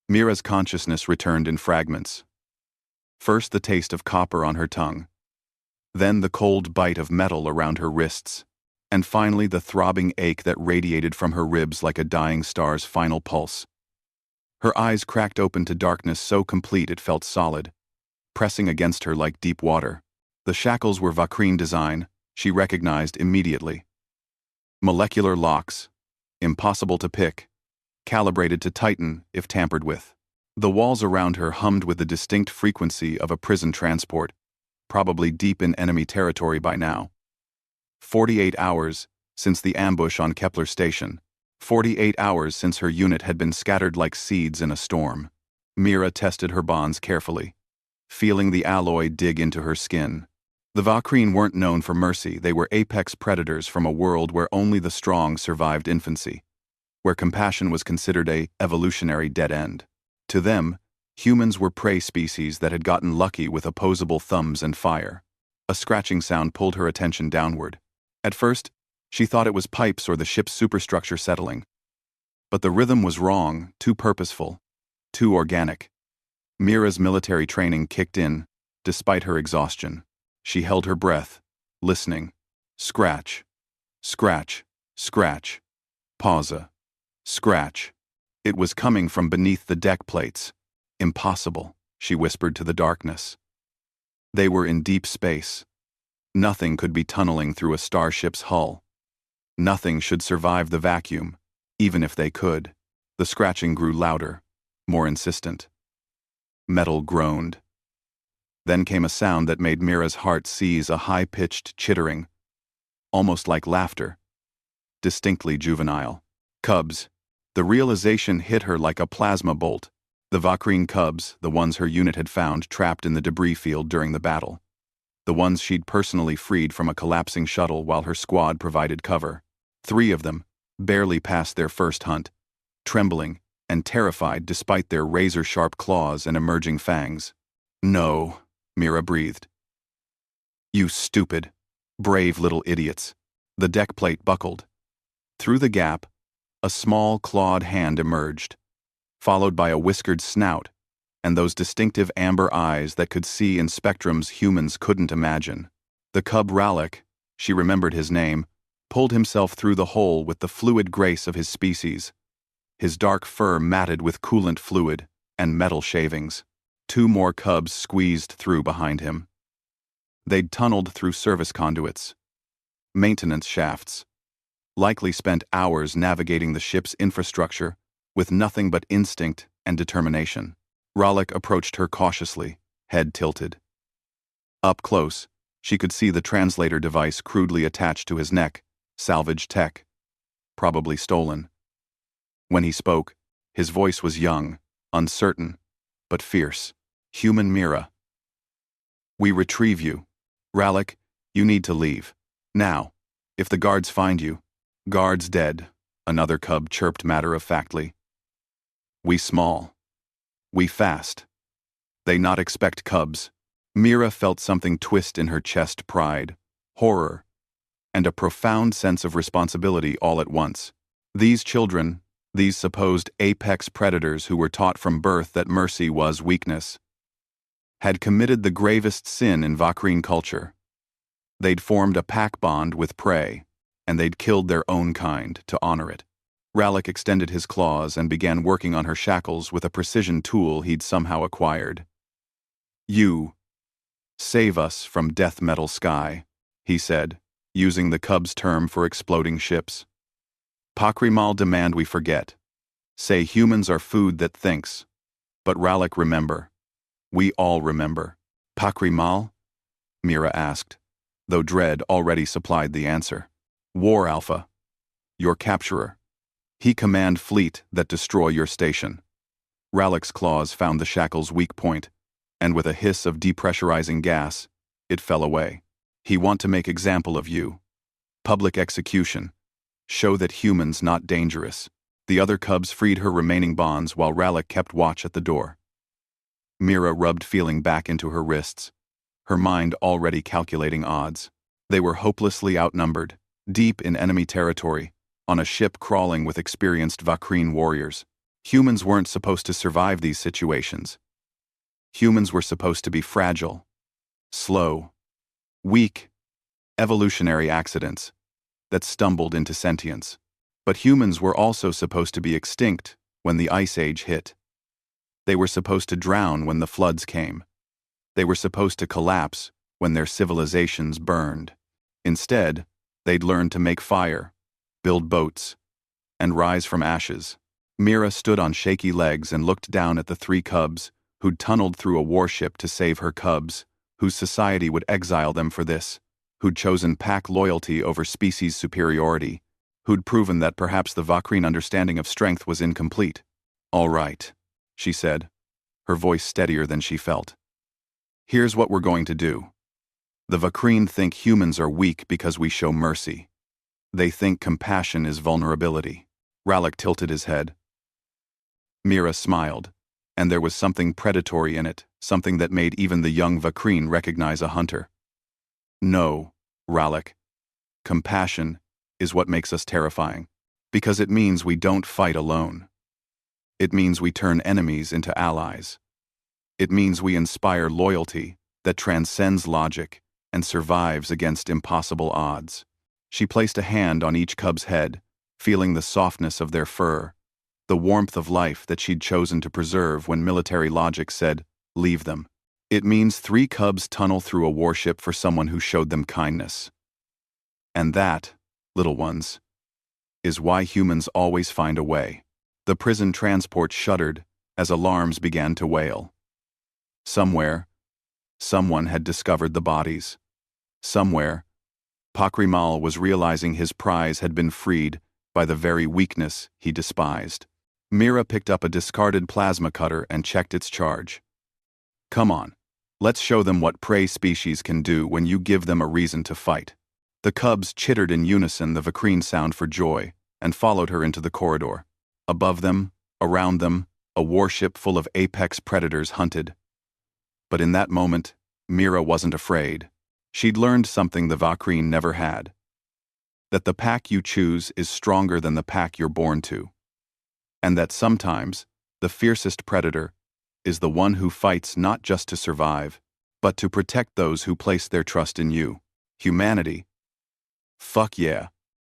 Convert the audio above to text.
Mira's consciousness returned in fragments. First the taste of copper on her tongue, then the cold bite of metal around her wrists, and finally the throbbing ache that radiated from her ribs like a dying star's final pulse. Her eyes cracked open to darkness so complete it felt solid, pressing against her like deep water. The shackles were Vakrine design, she recognized immediately. Molecular locks, impossible to pick, calibrated to tighten if tampered with. The walls around her hummed with the distinct frequency of a prison transport, probably deep in enemy territory by now. 48 hours since the ambush on Kepler Station. 48 hours since her unit had been scattered like seeds in a storm. Mira tested her bonds carefully, feeling the alloy dig into her skin. The Vakrine weren't known for mercy, they were apex predators from a world where only the strong survived infancy, where compassion was considered a evolutionary dead end. To them, humans were prey species that had gotten lucky with opposable thumbs and fire. A scratching sound pulled her attention downward. At first, she thought it was pipes or the ship's superstructure settling. But the rhythm was wrong, too purposeful, too organic. Mira's military training kicked in, despite her exhaustion. She held her breath, listening. Scratch. Scratch. Scratch. Pause. Scratch. It was coming from beneath the deck plates. Impossible, she whispered to the darkness. They were in deep space. Nothing could be tunneling through a starship's hull. Nothing should survive the vacuum, even if they could. The scratching grew louder, more insistent. Metal groaned. Then came a sound that made Mira's heart seize, a high-pitched chittering, almost like laughter, distinctly juvenile. Cubs. The realization hit her like a plasma bolt. The Vakrine cubs, the ones her unit had found trapped in the debris field during the battle. The ones she'd personally freed from a collapsing shuttle while her squad provided cover. 3 of them, barely past their first hunt, trembling and terrified despite their razor-sharp claws and emerging fangs. No, Mira breathed. You stupid, brave little idiots. The deck plate buckled. Through the gap, a small clawed hand emerged, followed by a whiskered snout and those distinctive amber eyes that could see in spectrums humans couldn't imagine. The cub Rallick, she remembered his name, pulled himself through the hole with the fluid grace of his species, his dark fur matted with coolant fluid and metal shavings. 2 more cubs squeezed through behind him. They'd tunneled through service conduits, maintenance shafts, likely spent hours navigating the ship's infrastructure with nothing but instinct and determination. Rallick approached her cautiously, head tilted. Up close, she could see the translator device crudely attached to his neck, salvage tech, probably stolen. When he spoke, his voice was young, uncertain, but fierce. Human Mira. We retrieve you. Rallick, you need to leave. Now. If the guards find you. Guards dead, another cub chirped matter-of-factly. We small. We fast. They not expect cubs. Mira felt something twist in her chest, pride, horror, and a profound sense of responsibility all at once. These children, these supposed apex predators who were taught from birth that mercy was weakness, had committed the gravest sin in Vakrine culture. They'd formed a pack bond with prey, and they'd killed their own kind to honor it. Rallick extended his claws and began working on her shackles with a precision tool he'd somehow acquired. You, save us from death metal sky, he said, using the cub's term for exploding ships. Pakrimal demand we forget. Say humans are food that thinks. But Rallick, remember. We all remember. Pakrimal? Mira asked, though dread already supplied the answer. War Alpha. Your capturer. He command fleet that destroy your station. Rallick's claws found the shackle's weak point, and with a hiss of depressurizing gas, it fell away. He want to make example of you. Public execution. Show that humans not dangerous. The other cubs freed her remaining bonds while Rallick kept watch at the door. Mira rubbed feeling back into her wrists, her mind already calculating odds. They were hopelessly outnumbered, deep in enemy territory, on a ship crawling with experienced Vakrine warriors. Humans weren't supposed to survive these situations. Humans were supposed to be fragile, slow, weak, evolutionary accidents that stumbled into sentience. But humans were also supposed to be extinct when the Ice Age hit. They were supposed to drown when the floods came. They were supposed to collapse when their civilizations burned. Instead, they'd learn to make fire, build boats, and rise from ashes. Mira stood on shaky legs and looked down at the three cubs who'd tunneled through a warship to save her cubs, whose society would exile them for this, who'd chosen pack loyalty over species superiority, who'd proven that perhaps the Vakrine understanding of strength was incomplete. "All right," she said, her voice steadier than she felt. "Here's what we're going to do. The Vakrine think humans are weak because we show mercy. They think compassion is vulnerability." Rallick tilted his head. Mira smiled, and there was something predatory in it, something that made even the young Vakrine recognize a hunter. "No, Rallick. Compassion is what makes us terrifying, because it means we don't fight alone. It means we turn enemies into allies. It means we inspire loyalty that transcends logic and survives against impossible odds." She placed a hand on each cub's head, feeling the softness of their fur, the warmth of life that she'd chosen to preserve when military logic said, "Leave them." It means 3 cubs tunnel through a warship for someone who showed them kindness. And that, little ones, is why humans always find a way. The prison transport shuddered as alarms began to wail. Somewhere, someone had discovered the bodies. Somewhere, Pakrimal was realizing his prize had been freed by the very weakness he despised. Mira picked up a discarded plasma cutter and checked its charge. "Come on, let's show them what prey species can do when you give them a reason to fight." The cubs chittered in unison the Vakrine sound for joy and followed her into the corridor. Above them, around them, a warship full of apex predators hunted. But in that moment, Mira wasn't afraid. She'd learned something the Vakrine never had. That the pack you choose is stronger than the pack you're born to. And that sometimes, the fiercest predator is the one who fights not just to survive, but to protect those who place their trust in you. Humanity. Fuck yeah.